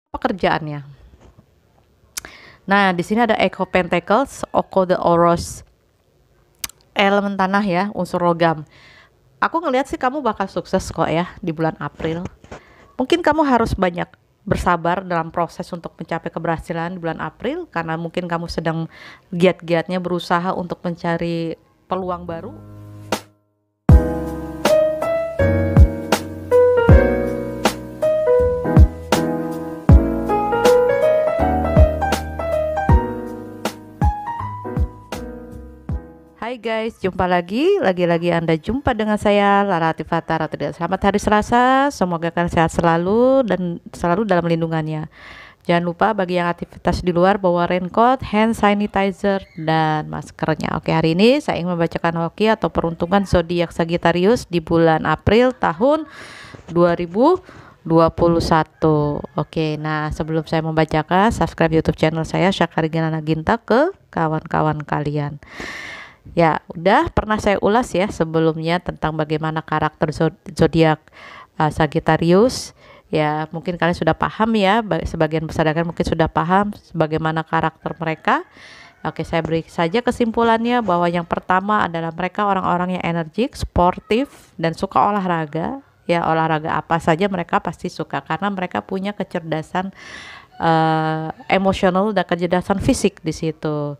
pekerjaannya. Nah, di sini ada Echo Pentacles, Oko the Oros, elemen tanah ya, unsur logam. Aku ngelihat sih kamu bakal sukses kok ya di bulan April. Mungkin kamu harus banyak bersabar dalam proses untuk mencapai keberhasilan di bulan April karena mungkin kamu sedang giat-giatnya berusaha untuk mencari peluang baru. Hai guys, jumpa lagi Anda jumpa dengan saya Lara Tifata Ratu. Selamat hari Selasa, semoga kalian sehat selalu dan selalu dalam lindungannya. Jangan lupa bagi yang aktivitas di luar bawa raincoat, hand sanitizer, dan maskernya. Oke, hari ini saya ingin membacakan hoki atau peruntungan zodiak Sagittarius di bulan April tahun 2021. Oke, nah sebelum saya membacakan, subscribe YouTube channel saya Syakari Ginana Ginta ke kawan-kawan kalian. Ya, udah pernah saya ulas ya sebelumnya tentang bagaimana karakter zodiak Sagittarius. Ya, mungkin kalian sudah paham ya, sebagian besar kalian mungkin sudah paham bagaimana karakter mereka. Oke, saya beri saja kesimpulannya bahwa yang pertama adalah mereka orang-orang yang energik, sportif, dan suka olahraga. Ya, olahraga apa saja mereka pasti suka karena mereka punya kecerdasan emosional dan kecerdasan fisik di situ.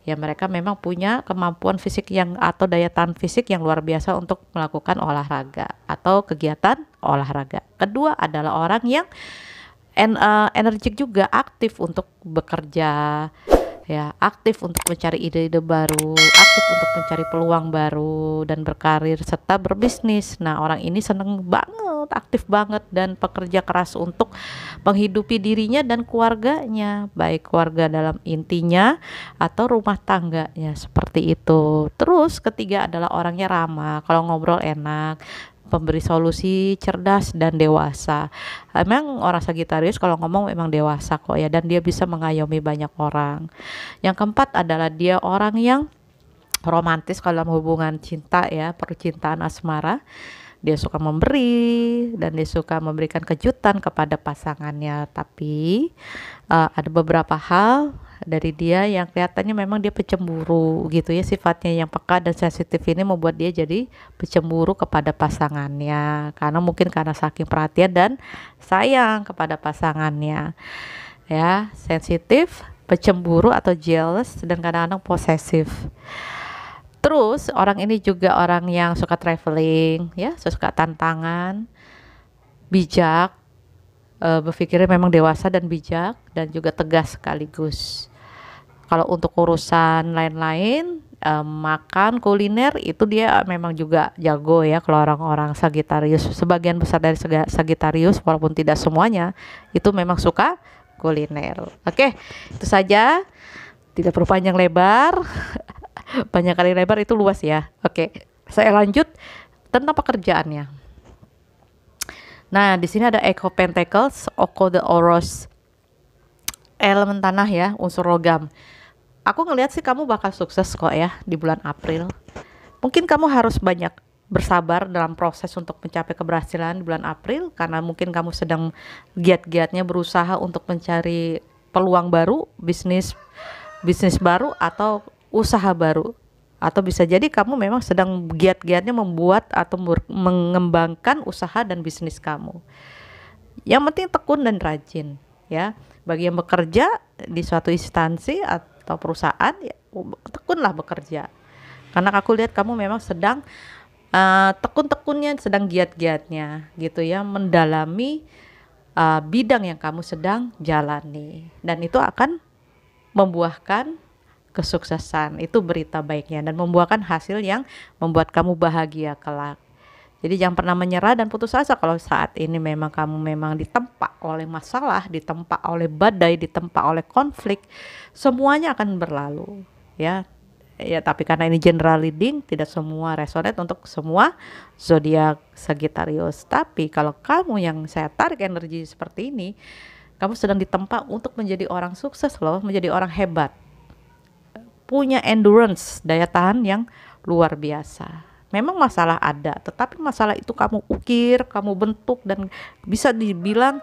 Ya, mereka memang punya kemampuan fisik yang atau daya tahan fisik yang luar biasa untuk melakukan olahraga atau kegiatan olahraga. Kedua adalah orang yang energik juga, aktif untuk bekerja, ya, aktif untuk mencari ide-ide baru, aktif untuk mencari peluang baru dan berkarir serta berbisnis. Nah, orang ini seneng banget, aktif banget dan pekerja keras untuk menghidupi dirinya dan keluarganya, baik keluarga dalam intinya atau rumah tangganya, seperti itu. Terus ketiga adalah orangnya ramah, kalau ngobrol enak, pemberi solusi, cerdas dan dewasa. Emang orang Sagittarius kalau ngomong memang dewasa kok ya, dan dia bisa mengayomi banyak orang. Yang keempat adalah dia orang yang romantis kalau dalam hubungan cinta ya, percintaan asmara. Dia suka memberi dan dia suka memberikan kejutan kepada pasangannya, tapi ada beberapa hal dari dia yang kelihatannya memang dia pecemburu gitu ya, sifatnya yang peka dan sensitif ini membuat dia jadi pecemburu kepada pasangannya karena mungkin karena saking perhatian dan sayang kepada pasangannya ya, sensitif, pecemburu atau jealous, dan kadang-kadang posesif. Terus orang ini juga orang yang suka traveling ya, suka tantangan, bijak, berpikirnya memang dewasa dan bijak dan juga tegas sekaligus. Kalau untuk urusan lain-lain, makan, kuliner itu dia memang juga jago ya. Kalau orang-orang Sagittarius, sebagian besar dari Sagittarius walaupun tidak semuanya itu memang suka kuliner. Oke, itu saja, tidak perlu panjang lebar. Banyak kali lebar itu luas ya. Oke, saya lanjut tentang pekerjaannya. Nah, di sini ada Echo Pentacles, Oko the Oros, elemen tanah ya, unsur logam. Aku ngelihat sih kamu bakal sukses kok ya di bulan April. Mungkin kamu harus banyak bersabar dalam proses untuk mencapai keberhasilan di bulan April karena mungkin kamu sedang giat-giatnya berusaha untuk mencari peluang baru, bisnis baru atau usaha baru, atau bisa jadi kamu memang sedang giat-giatnya membuat atau mengembangkan usaha dan bisnis kamu. Yang penting tekun dan rajin ya. Bagi yang bekerja di suatu instansi atau perusahaan ya, tekunlah bekerja karena aku lihat kamu memang sedang tekun-tekunnya, sedang giat-giatnya gitu ya, mendalami bidang yang kamu sedang jalani, dan itu akan membuahkan kesuksesan. Itu berita baiknya dan membuahkan hasil yang membuat kamu bahagia kelak. Jadi jangan pernah menyerah dan putus asa kalau saat ini memang kamu memang ditempa oleh masalah, ditempa oleh badai, ditempa oleh konflik, semuanya akan berlalu ya. Ya, tapi karena ini general reading, tidak semua resonate untuk semua zodiak Sagittarius. Tapi kalau kamu yang saya tarik energi seperti ini, kamu sedang ditempa untuk menjadi orang sukses loh, menjadi orang hebat, punya endurance, daya tahan yang luar biasa. Memang masalah ada, tetapi masalah itu kamu ukir, kamu bentuk, dan bisa dibilang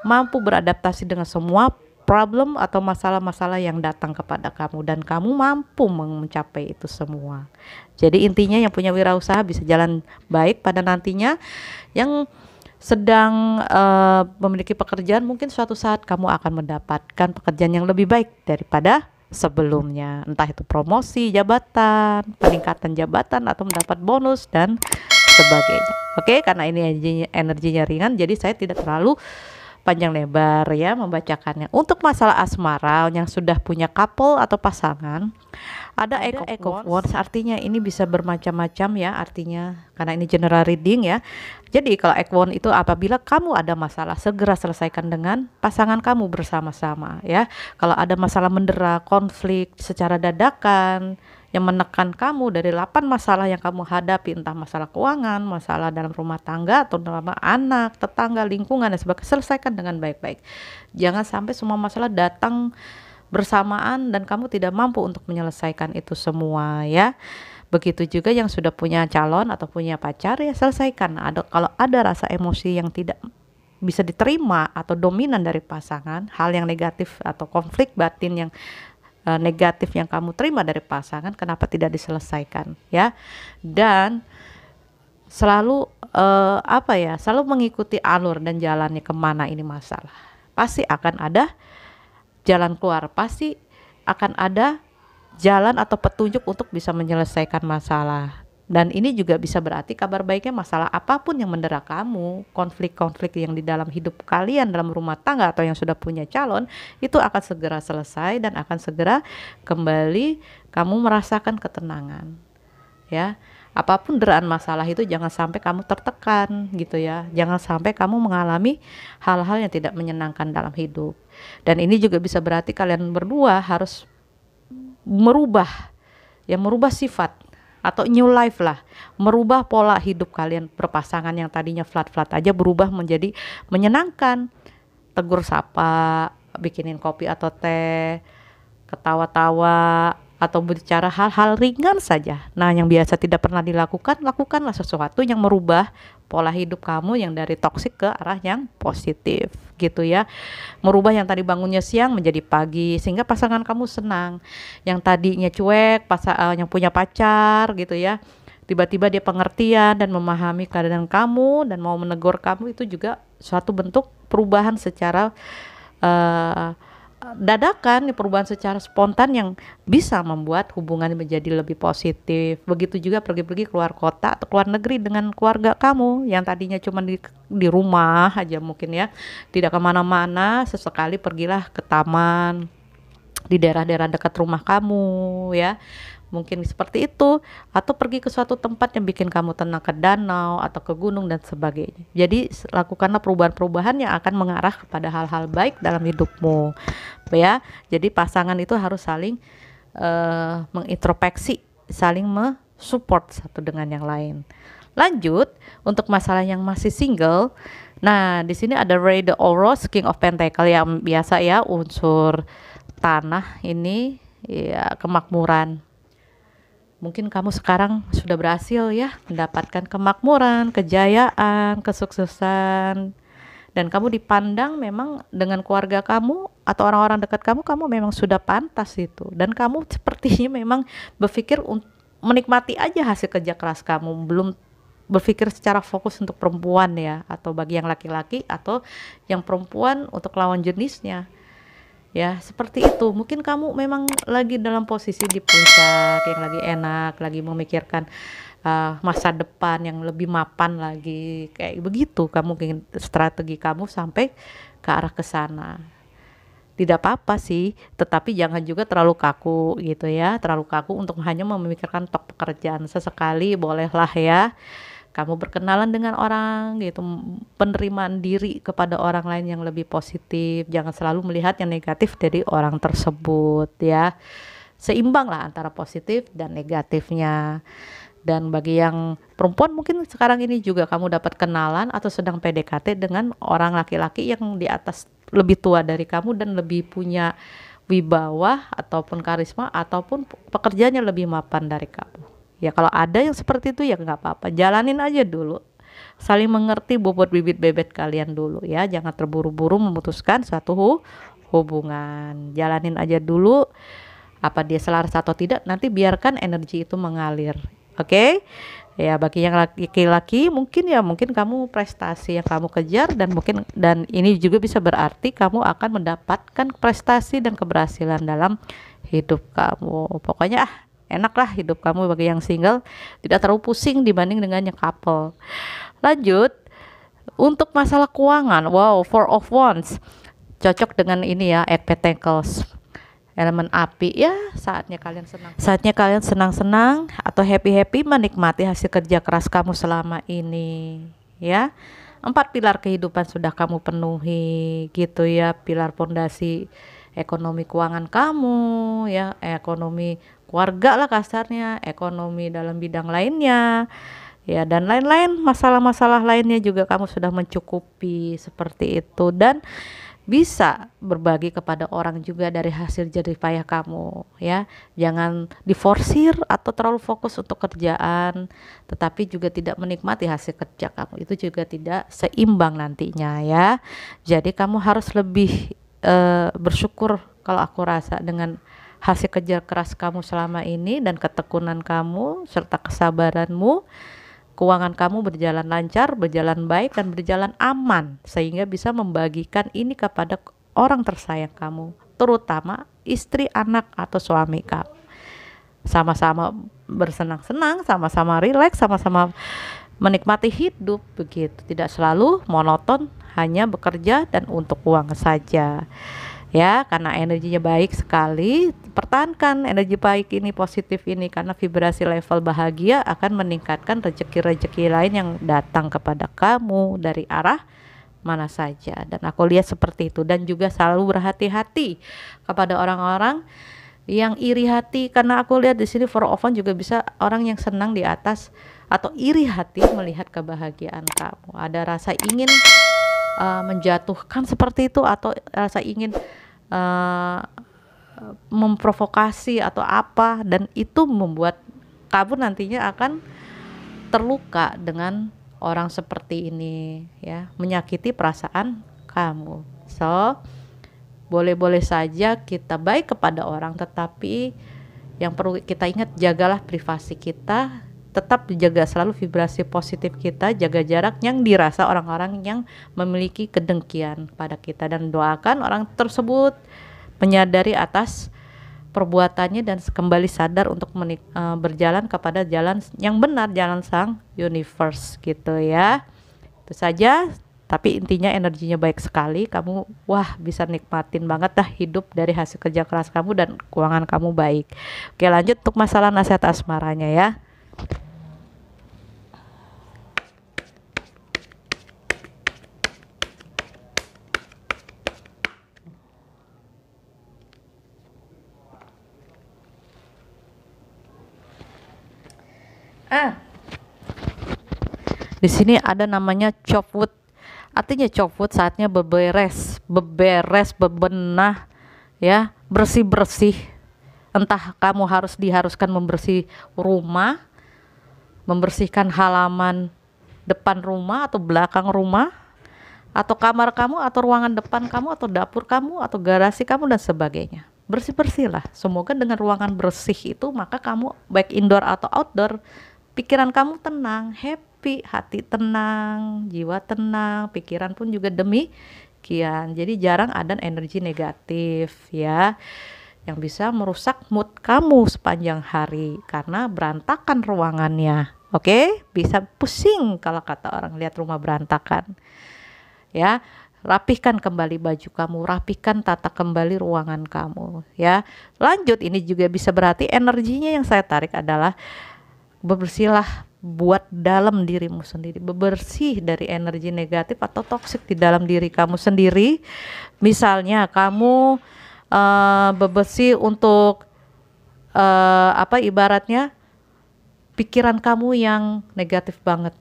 mampu beradaptasi dengan semua problem atau masalah-masalah yang datang kepada kamu, dan kamu mampu mencapai itu semua. Jadi intinya yang punya wirausaha bisa jalan baik pada nantinya. Yang sedang memiliki pekerjaan, mungkin suatu saat kamu akan mendapatkan pekerjaan yang lebih baik daripada sebelumnya, entah itu promosi jabatan, peningkatan jabatan, atau mendapat bonus dan sebagainya. Oke, karena ini energinya ringan, jadi saya tidak terlalu panjang lebar ya membacakannya. Untuk masalah asmara yang sudah punya couple atau pasangan, ada Egg of Wands, artinya ini bisa bermacam-macam ya artinya, karena ini general reading ya. Jadi kalau Egg Wands itu apabila kamu ada masalah, segera selesaikan dengan pasangan kamu bersama-sama ya. Kalau ada masalah mendera, konflik secara dadakan yang menekan kamu dari 8 masalah yang kamu hadapi, entah masalah keuangan, masalah dalam rumah tangga, atau dalam anak, tetangga, lingkungan, dan sebagainya, selesaikan dengan baik-baik. Jangan sampai semua masalah datang bersamaan dan kamu tidak mampu untuk menyelesaikan itu semua ya. Begitu juga yang sudah punya calon atau punya pacar, ya selesaikan. Kalau ada rasa emosi yang tidak bisa diterima atau dominan dari pasangan, hal yang negatif atau konflik batin yang negatif yang kamu terima dari pasangan, kenapa tidak diselesaikan ya. Dan selalu selalu mengikuti alur dan jalannya kemana ini masalah, pasti akan ada jalan keluar, pasti akan ada jalan atau petunjuk untuk bisa menyelesaikan masalah. Dan ini juga bisa berarti kabar baiknya, masalah apapun yang mendera kamu, konflik-konflik yang di dalam hidup kalian dalam rumah tangga atau yang sudah punya calon, itu akan segera selesai dan akan segera kembali kamu merasakan ketenangan ya. Apapun deraan masalah itu jangan sampai kamu tertekan gitu ya, jangan sampai kamu mengalami hal-hal yang tidak menyenangkan dalam hidup. Dan ini juga bisa berarti kalian berdua harus merubah sifat atau new life lah, merubah pola hidup kalian berpasangan yang tadinya flat-flat aja berubah menjadi menyenangkan. Tegur sapa, bikinin kopi atau teh, ketawa-tawa, atau berbicara hal-hal ringan saja. Nah, yang biasa tidak pernah dilakukan, lakukanlah sesuatu yang merubah pola hidup kamu yang dari toksik ke arah yang positif gitu ya. Merubah yang tadi bangunnya siang menjadi pagi sehingga pasangan kamu senang. Yang tadinya cuek, yang punya pacar gitu ya, tiba-tiba dia pengertian dan memahami keadaan kamu dan mau menegur kamu, itu juga suatu bentuk perubahan secara dadakan, perubahan secara spontan yang bisa membuat hubungan menjadi lebih positif. Begitu juga pergi-pergi keluar kota atau keluar negeri dengan keluarga kamu yang tadinya cuma di rumah aja mungkin ya, tidak kemana-mana, sesekali pergilah ke taman di daerah-daerah dekat rumah kamu ya, mungkin seperti itu, atau pergi ke suatu tempat yang bikin kamu tenang, ke danau atau ke gunung dan sebagainya. Jadi lakukanlah perubahan-perubahan yang akan mengarah kepada hal-hal baik dalam hidupmu ya. Jadi pasangan itu harus saling mengintrospeksi, saling mensupport satu dengan yang lain. Lanjut untuk masalah yang masih single. Nah, di sini ada Ray the Oros, King of Pentacle, yang biasa ya, unsur tanah ini ya, kemakmuran. Mungkin kamu sekarang sudah berhasil ya mendapatkan kemakmuran, kejayaan, kesuksesan, dan kamu dipandang memang dengan keluarga kamu atau orang-orang dekat kamu memang sudah pantas itu, dan kamu sepertinya memang berpikir menikmati aja hasil kerja keras kamu, belum berpikir secara fokus untuk perempuan ya, atau bagi yang laki-laki atau yang perempuan untuk lawan jenisnya. Ya, seperti itu. Mungkin kamu memang lagi dalam posisi di puncak, yang lagi enak, lagi memikirkan masa depan yang lebih mapan lagi. Kayak begitu, kamu ingin strategi kamu sampai ke arah ke sana. Tidak apa-apa sih, tetapi jangan juga terlalu kaku gitu ya. Terlalu kaku untuk hanya memikirkan tok pekerjaan. Sesekali bolehlah ya kamu berkenalan dengan orang gitu, penerimaan diri kepada orang lain yang lebih positif, jangan selalu melihat yang negatif dari orang tersebut ya. Seimbang lah antara positif dan negatifnya. Dan bagi yang perempuan, mungkin sekarang ini juga kamu dapat kenalan atau sedang PDKT dengan orang laki-laki yang di atas, lebih tua dari kamu dan lebih punya wibawa ataupun karisma ataupun pekerjaannya lebih mapan dari kamu. Ya kalau ada yang seperti itu ya nggak apa-apa, jalanin aja dulu. saling mengerti bobot bibit bebet kalian dulu ya. Jangan terburu-buru memutuskan suatu hubungan. Jalanin aja dulu apa dia selaras atau tidak, nanti biarkan energi itu mengalir. Oke? Ya, bagi yang laki-laki mungkin kamu prestasi yang kamu kejar, dan ini juga bisa berarti kamu akan mendapatkan prestasi dan keberhasilan dalam hidup kamu. Pokoknya enaklah hidup kamu bagi yang single, tidak terlalu pusing dibanding dengan yang couple. Lanjut, untuk masalah keuangan, wow, Four of Wands cocok dengan ini ya, Eight Pentacles, elemen api ya. Saatnya kalian senang-senang atau happy menikmati hasil kerja keras kamu selama ini ya. 4 pilar kehidupan sudah kamu penuhi gitu ya, pilar pondasi ekonomi keuangan kamu ya, ekonomi keluarga lah kasarnya, ekonomi dalam bidang lainnya ya, dan lain-lain, masalah-masalah lainnya juga kamu sudah mencukupi seperti itu, dan bisa berbagi kepada orang juga dari hasil jerih payah kamu ya. Jangan diforsir atau terlalu fokus untuk kerjaan tetapi juga tidak menikmati hasil kerja kamu, itu juga tidak seimbang nantinya ya. Jadi kamu harus lebih bersyukur kalau aku rasa dengan hasil kerja keras kamu selama ini dan ketekunan kamu serta kesabaranmu. Keuangan kamu berjalan lancar, berjalan baik, dan berjalan aman sehingga bisa membagikan ini kepada orang tersayang kamu, terutama istri, anak, atau suami kamu. Sama-sama bersenang-senang, sama-sama rileks, sama-sama menikmati hidup begitu. Tidak selalu monoton hanya bekerja dan untuk uang saja. Ya, karena energinya baik sekali, pertahankan energi baik ini, positif ini, karena vibrasi level bahagia akan meningkatkan rezeki-rezeki lain yang datang kepada kamu dari arah mana saja. Dan aku lihat seperti itu, dan juga selalu berhati-hati kepada orang-orang yang iri hati, karena aku lihat di sini Four of Wands juga bisa orang yang senang di atas atau iri hati melihat kebahagiaan kamu. Ada rasa ingin menjatuhkan seperti itu, atau rasa ingin memprovokasi atau apa, dan itu membuat kamu nantinya akan terluka dengan orang seperti ini ya, menyakiti perasaan kamu. So boleh-boleh saja kita baik kepada orang, tetapi yang perlu kita ingat, jagalah privasi kita, tetap dijaga selalu vibrasi positif kita, jaga jarak yang dirasa orang-orang yang memiliki kedengkian pada kita, dan doakan orang tersebut menyadari atas perbuatannya dan kembali sadar untuk berjalan kepada jalan yang benar, jalan sang universe gitu ya. Itu saja, tapi intinya energinya baik sekali, kamu bisa nikmatin banget dah hidup dari hasil kerja keras kamu dan keuangan kamu baik. Oke, lanjut untuk masalah nasihat asmaranya ya. Di sini ada namanya chopwood. Artinya chopwood saatnya beberes, bebenah ya, bersih-bersih. Entah kamu diharuskan membersih rumah, membersihkan halaman depan rumah atau belakang rumah, atau kamar kamu, atau ruangan depan kamu, atau dapur kamu, atau garasi kamu, dan sebagainya. Bersih-bersih lah. Semoga dengan ruangan bersih itu, maka kamu baik indoor atau outdoor, pikiran kamu tenang, happy, hati tenang, jiwa tenang, pikiran pun juga demikian. Jadi jarang ada energi negatif ya, yang bisa merusak mood kamu sepanjang hari karena berantakan ruangannya. Oke, bisa pusing kalau kata orang lihat rumah berantakan. Ya, rapihkan kembali baju kamu, rapihkan tata kembali ruangan kamu ya. Lanjut, ini juga bisa berarti energinya yang saya tarik adalah bebersihlah buat dalam dirimu sendiri, bebersih dari energi negatif atau toksik di dalam diri kamu sendiri. Misalnya kamu bebersih untuk ibaratnya pikiran kamu yang negatif banget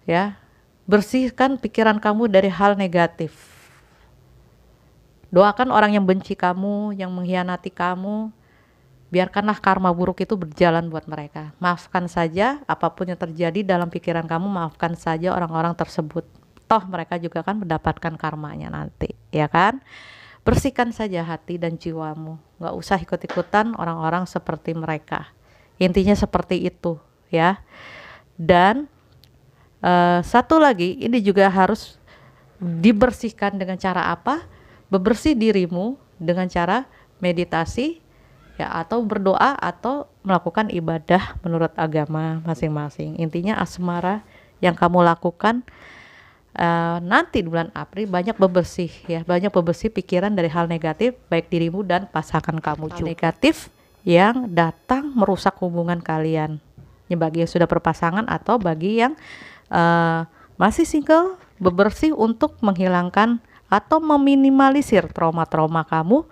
ya, bersihkan pikiran kamu dari hal negatif. Doakan orang yang benci kamu, yang mengkhianati kamu, Biarkanlah karma buruk itu berjalan buat mereka. Maafkan saja apapun yang terjadi dalam pikiran kamu, maafkan saja orang-orang tersebut. Toh mereka juga kan mendapatkan karmanya nanti, ya kan? Bersihkan saja hati dan jiwamu. Nggak usah ikut-ikutan orang-orang seperti mereka. Intinya seperti itu, ya. Dan satu lagi, ini juga harus dibersihkan dengan cara apa? Bebersih dirimu dengan cara meditasi, ya, atau berdoa atau melakukan ibadah menurut agama masing-masing. Intinya asmara yang kamu lakukan nanti di bulan April banyak bebersih, ya, banyak bebersih pikiran dari hal negatif baik dirimu dan pasangan kamu juga. Negatif yang datang merusak hubungan kalian, ya, bagi yang sudah berpasangan atau bagi yang masih single, bebersih untuk menghilangkan atau meminimalisir trauma-trauma kamu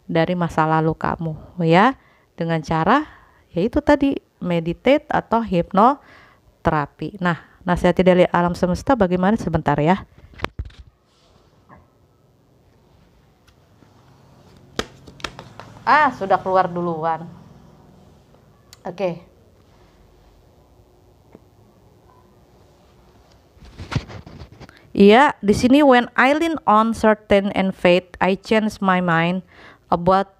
dari masa lalu kamu, ya, dengan cara yaitu tadi meditate atau hipnoterapi. Nah, nasihat dari alam semesta bagaimana sebentar ya. Sudah keluar duluan. Oke. Iya, di sini when I lean on certain and faith, I change my mind about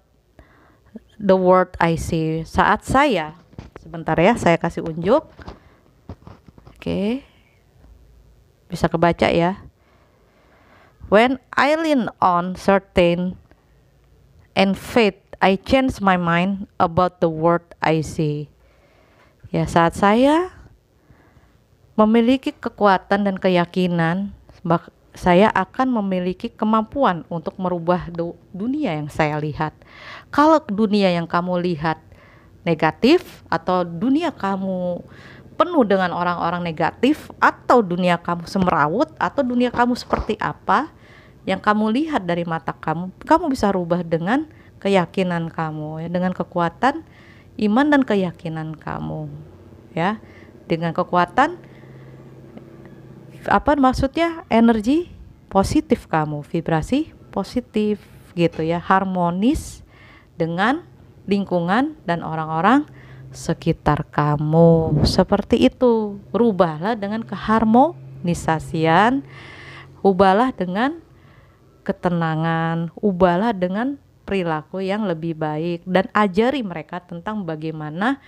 the world I see. Saat saya, sebentar ya, saya kasih unjuk. Oke. Bisa kebaca ya. When I lean on certain and faith, I change my mind about the world I see. Ya, saat saya memiliki kekuatan dan keyakinan, saya akan memiliki kemampuan untuk merubah dunia yang saya lihat. Kalau dunia yang kamu lihat negatif, atau dunia kamu penuh dengan orang-orang negatif, atau dunia kamu semrawut, atau dunia kamu seperti apa yang kamu lihat dari mata kamu, kamu bisa rubah dengan keyakinan kamu, ya, dengan kekuatan iman dan keyakinan kamu, ya, dengan kekuatan apa maksudnya, energi positif kamu, vibrasi positif gitu ya, harmonis dengan lingkungan dan orang-orang sekitar kamu. Seperti itu. Rubahlah dengan keharmonisasian, ubahlah dengan ketenangan, ubahlah dengan perilaku yang lebih baik, dan ajari mereka tentang bagaimana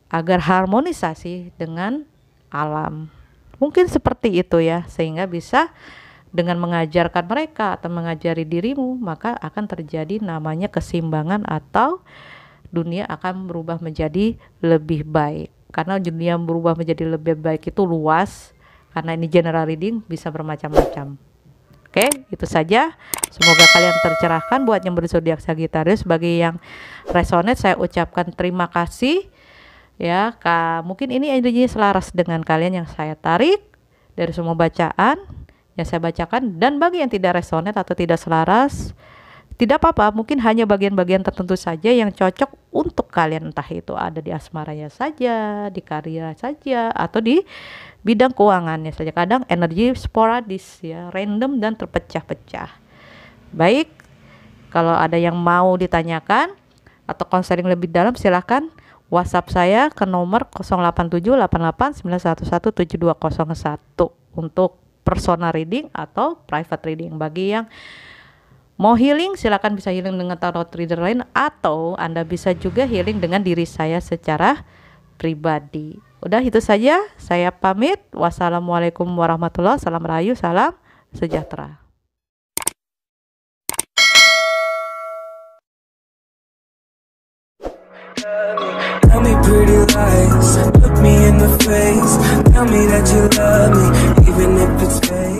agar harmonisasi dengan alam. Mungkin seperti itu ya, sehingga bisa dengan mengajarkan mereka atau mengajari dirimu, maka akan terjadi namanya keseimbangan, atau dunia akan berubah menjadi lebih baik. Karena dunia berubah menjadi lebih baik itu luas, karena ini general reading, bisa bermacam-macam. Oke, itu saja. Semoga kalian tercerahkan. Buat yang berzodiak Sagittarius, bagi yang resonate, saya ucapkan terima kasih. Ya, mungkin ini energinya selaras dengan kalian yang saya tarik dari semua bacaan yang saya bacakan. Dan bagi yang tidak resonate atau tidak selaras, tidak apa-apa, mungkin hanya bagian-bagian tertentu saja yang cocok untuk kalian, entah itu ada di asmaranya saja, di karir saja, atau di bidang keuangannya saja. Kadang energi sporadis, ya, random dan terpecah-pecah. Baik, kalau ada yang mau ditanyakan atau konseling lebih dalam, silahkan WhatsApp saya ke nomor 087889117201 untuk personal reading atau private reading. Bagi yang mau healing, silakan bisa healing dengan tarot reader lain, atau Anda bisa juga healing dengan diri saya secara pribadi. Udah, itu saja. Saya pamit. Wassalamualaikum warahmatullahi wabarakatuh. Salam rahayu, salam sejahtera. Tell me pretty lies, look me in the face, tell me that you love me, even if it's fake.